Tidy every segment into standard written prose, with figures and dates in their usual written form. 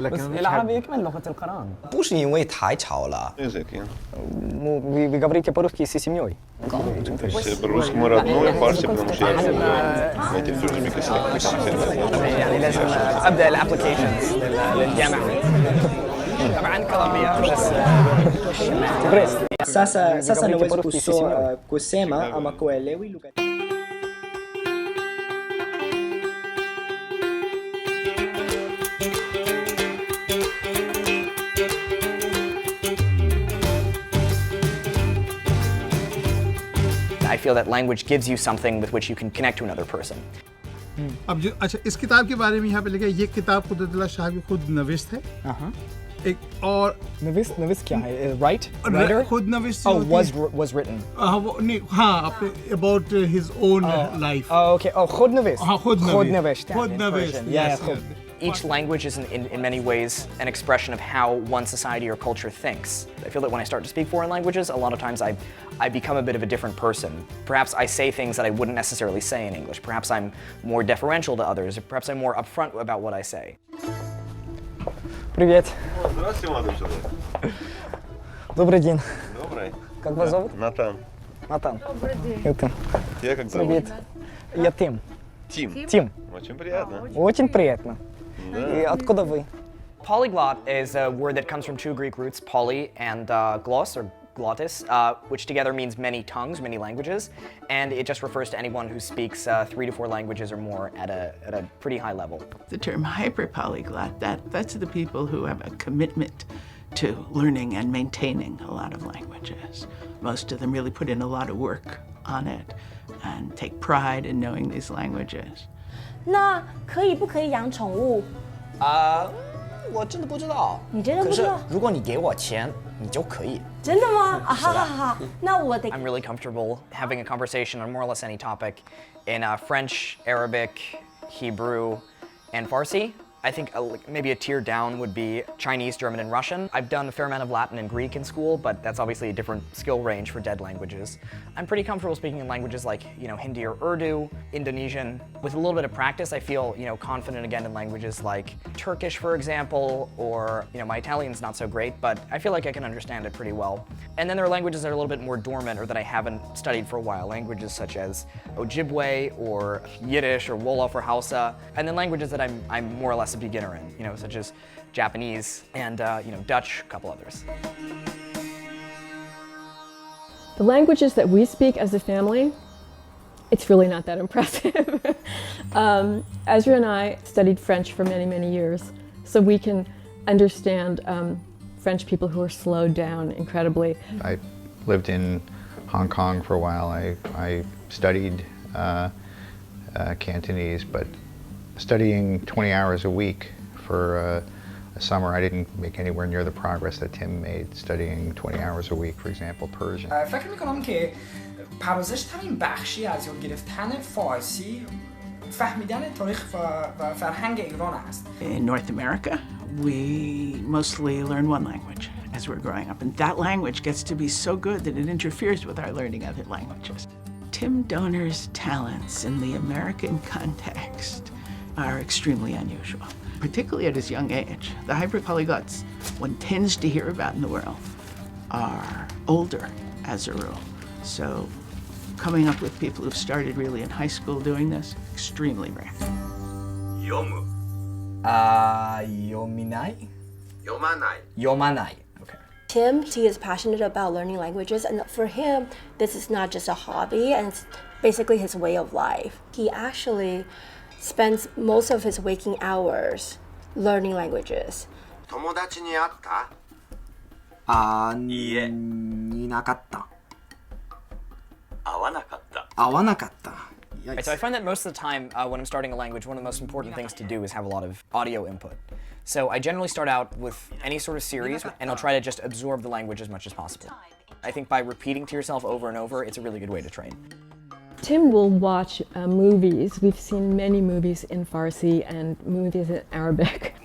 بس العربية كمان لغة القرآن. 不是因为太吵了。Языки. Вы говорите по-русски с семьей? По-русски родной, фарси, потому что я в этих тюрьмах يعني لازم أبدأ الابلكيشنز للجامعة. طبعا كولومبيا بس Sasa naweza kusema ama kuelewi lugha. I feel that language gives you something with which you can connect to another person. अब जो अच्छा इस किताब के बारे में यहाँ पे लिखा है, ये किताब कुदरतुल्लाह शाह की खुद नविश्त है। एक और नविस क्या है? Writer? खुद नविश्त Oh, was written. हाँ, about his own life. Oh, okay. Oh, खुद नविस. हाँ, खुद नविश्त. खुद नविश्त. Yeah, खुद. Each language is in many ways an expression of how one society or culture thinks. I feel that when I start to speak foreign languages, a lot of times I become a bit of a different person. Perhaps I say things that I wouldn't necessarily say in English. Perhaps I'm more deferential to others. Perhaps I'm more upfront about what I say. Привет. Здравствуйте, молодой человек. Добрый день. Добрый. Как вас зовут? Натан. Натан. Добрый день. Это. Тебя как зовут? Привет. Я Тим. Тим. Тим. Очень приятно. Очень приятно. И откуда вы? Polyglot is a word that comes from two Greek roots, poly and gloss or glottis, which together means many tongues, many languages, and it just refers to anyone who speaks 3 to 4 languages or more at a pretty high level. The term hyperpolyglot, that's the people who have a commitment to learning and maintaining a lot of languages. Most of them really put in a lot of work on it and take pride in knowing these languages. 那可以不可以养宠物？我真的不知道。你真的不知道？可是如果你给我钱，你就可以。真的吗？啊，好好好，那我得。I'm really comfortable having a conversation on more or less any topic in French, Arabic, Hebrew, and Farsi. I think maybe a tier down would be Chinese, German, and Russian. I've done a fair amount of Latin and Greek in school, but that's obviously a different skill range for dead languages. I'm pretty comfortable speaking in languages like, Hindi or Urdu, Indonesian. With a little bit of practice, I feel, confident again in languages like Turkish, for example, or, my Italian's not so great, but I feel like I can understand it pretty well. And then there are languages that are a little bit more dormant or that I haven't studied for a while, languages such as Ojibwe or Yiddish or Wolof or Hausa, and then languages that I'm more or less a beginner in, such as Japanese and, Dutch, a couple others. The languages that we speak as a family, it's really not that impressive. Ezra and I studied French for many, many years, so we can understand French people who are slowed down incredibly. I lived in Hong Kong for a while. I studied Cantonese, but studying 20 hours a week for a summer, I didn't make anywhere near the progress that Tim made studying 20 hours a week, for example, Persian. فکر میکنم که پردازش همین بخشی از یاد گرفتن فارسی فهمیدن تاریخ و فرهنگ ایران است. In North America, we mostly learn one language as we're growing up, and that language gets to be so good that it interferes with our learning other languages. Tim Donner's talents in the American context are extremely unusual, particularly at his young age. The hyperpolyglots one tends to hear about in the world are older as a rule. So coming up with people who've started really in high school doing this, extremely rare. Yomu. Yominai? Yomanai. Yomanai. Okay. Tim, he is passionate about learning languages, and for him, this is not just a hobby, and it's basically his way of life. He actually spends most of his waking hours learning languages. 友達に会った？いえ。いなかった。会わなかった。会わなかった。Right, so I find that most of the time when I'm starting a language, one of the most important things to do is have a lot of audio input. So I generally start out with any sort of series, and I'll try to just absorb the language as much as possible. I think by repeating to yourself over and over, it's a really good way to train. Tim will watch movies. We've seen many movies in Farsi and movies in Arabic.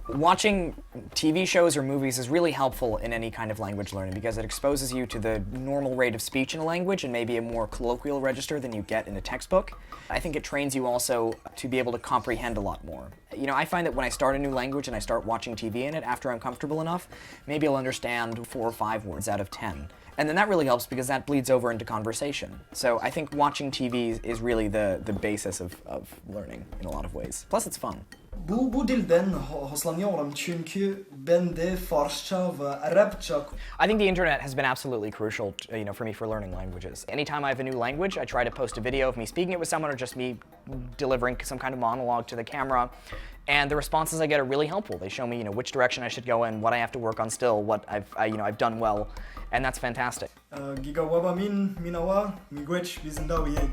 Watching TV shows or movies is really helpful in any kind of language learning because it exposes you to the normal rate of speech in a language and maybe a more colloquial register than you get in a textbook. I think it trains you also to be able to comprehend a lot more. You know, I find that when I start a new language and I start watching TV in it, after I'm comfortable enough, maybe I'll understand 4 or 5 words out of 10. And then that really helps because that bleeds over into conversation. So I think watching TV is really the basis of learning in a lot of ways. Plus it's fun. Bu dilden hoşlanıyorum çünkü ben de Farsça ve Arapça. I think the internet has been absolutely crucial, for me for learning languages. Anytime I have a new language, I try to post a video of me speaking it with someone or just me delivering some kind of monologue to the camera. And the responses I get are really helpful. They show me, which direction I should go in, what I have to work on still, what I've done well, and that's fantastic. Giga waba minawa miigwech bizindaw yeg.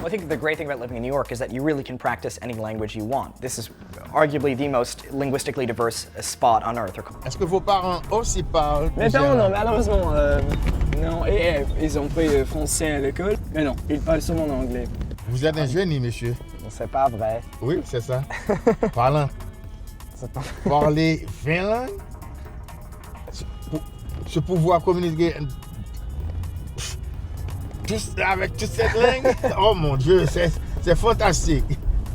I think the great thing about living in New York is that you really can practice any language you want. This is arguably the most linguistically diverse spot on earth. Est-ce que vos parents aussi parlent? Mes parents, non, malheureusement, non. Et ils ont pris français à l'école, mais non, ils parlent seulement anglais. Vous êtes un génie, monsieur. C'est pas vrai. Oui, c'est ça. Parler 20 langues, se pouvoir communiquer avec toute cette langue, oh mon Dieu, c'est fantastique.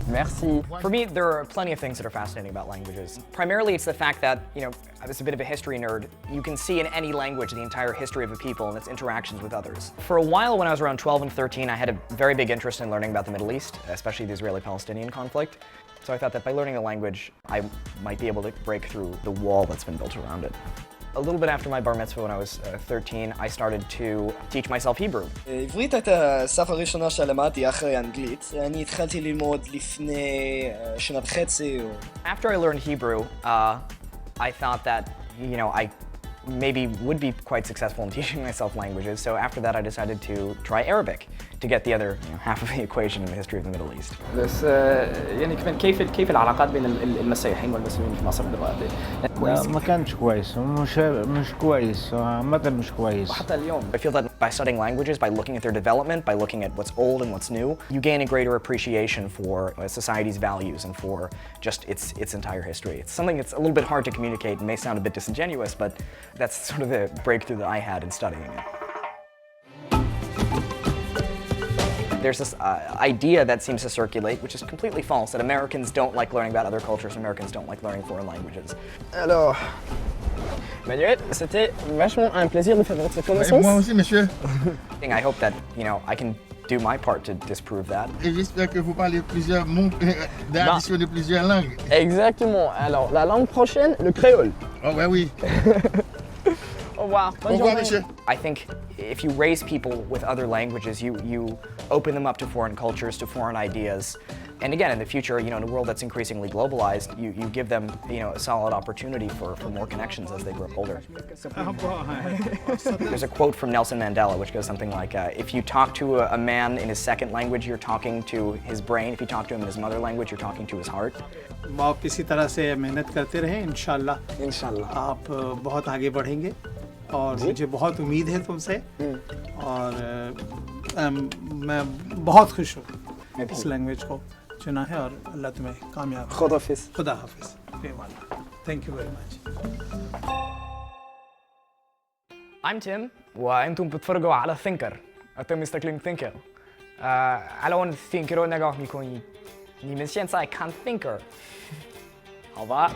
Merci. For me, there are plenty of things that are fascinating about languages. Primarily, it's the fact that, I was a bit of a history nerd. You can see in any language the entire history of a people and its interactions with others. For a while, when I was around 12 and 13, I had a very big interest in learning about the Middle East, especially the Israeli-Palestinian conflict. So I thought that by learning a language, I might be able to break through the wall that's been built around it. A little bit after my bar mitzvah when I was 13, I started to teach myself Hebrew. עברית הייתה השפה הראשונה שלמדתי אחרי אנגלית. אני התחלתי ללמוד לפני שנה וחצי. After I learned Hebrew, I thought that, I maybe would be quite successful in teaching myself languages. So after that, I decided to try Arabic to get the other half of the equation in the history of the Middle East. بس يعني كمان كيف العلاقات بين المسيحيين والمسلمين في مصر دلوقتي؟ ما كانش كويس مش كويس عامة مش كويس. وحتى اليوم. I feel that by studying languages, by looking at their development, by looking at what's old and what's new, you gain a greater appreciation for society's values and for just its entire history. It's something that's a little bit hard to communicate and may sound a bit disingenuous, but that's sort of the breakthrough that I had in studying it. There's this idea that seems to circulate, which is completely false, that Americans don't like learning about other cultures, Americans don't like learning foreign languages. Alors, Manuel, c'était vachement un plaisir de faire votre connaissance. Moi aussi, monsieur. I hope that, I can do my part to disprove that. Et j'espère que vous parlez plusieurs mots, d'addition de plusieurs langues. Exactement. Alors, la langue prochaine, le créole. Oh, ouais, oui. Au revoir. Au revoir, monsieur. I think if you raise people with other languages, you open them up to foreign cultures, to foreign ideas. And again, in the future, in a world that's increasingly globalized, you give them, a solid opportunity for more connections as they grow older. There's a quote from Nelson Mandela which goes something like, if you talk to a man in his second language, you're talking to his brain. If you talk to him in his mother language, you're talking to his heart. आप इसी तरह से मेहनत करते रहें, इंशाल्लाह आप बहुत आगे बढ़ेंगे और मुझे बहुत उम्मीद है तुमसे और मैं बहुत खुश हूँ इस लैंग्वेज को चुना है और अल्लाह तुम्हें कामयाब खुदा हाफिज Thank you very much. I'm Tim وأنتم بتتفرجوا على Thinker. أنتم مستقلين Thinker. Alla Thinker och nagah ni kan ni men känns kan Thinker. Hallå.